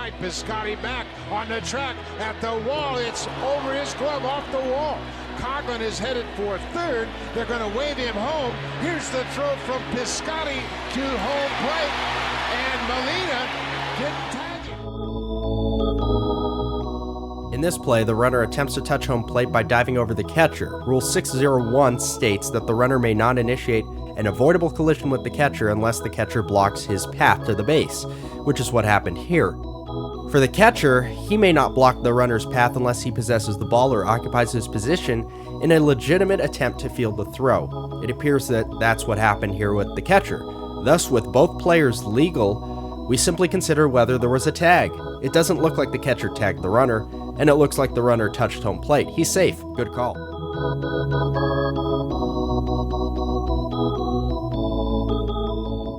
side. Piscotty back on the track at the wall. It's over his glove, off the wall. Coghlan is headed for third. They're going to wave him home. Here's the throw from Piscotty to home plate, and Molina didn't tag him. In this play, the runner attempts to touch home plate by diving over the catcher. Rule 601 states that the runner may not initiate an avoidable collision with the catcher unless the catcher blocks his path to the base, which is what happened here. For the catcher, he may not block the runner's path unless he possesses the ball or occupies his position in a legitimate attempt to field the throw. It appears that that's what happened here with the catcher. Thus, with both players legal, we simply consider whether there was a tag. It doesn't look like the catcher tagged the runner, and it looks like the runner touched home plate. He's safe. Good call.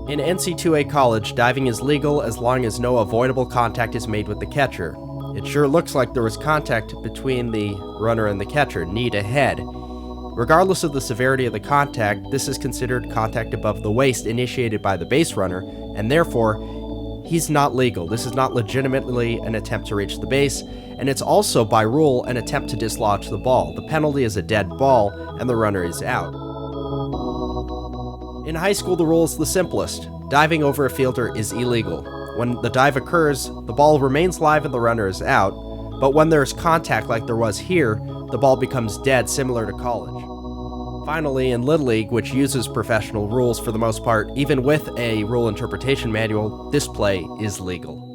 In NCAA college, diving is legal as long as no avoidable contact is made with the catcher. It sure looks like there was contact between the runner and the catcher, knee to head. Regardless of the severity of the contact, this is considered contact above the waist initiated by the base runner, and therefore, he's not legal. This is not legitimately an attempt to reach the base, and it's also, by rule, an attempt to dislodge the ball. The penalty is a dead ball, and the runner is out. In high school, the rule is the simplest. Diving over a fielder is illegal. When the dive occurs, the ball remains live and the runner is out, but when there's contact like there was here, the ball becomes dead, similar to college. Finally, in Little League, which uses professional rules for the most part, even with a rule interpretation manual, this play is legal.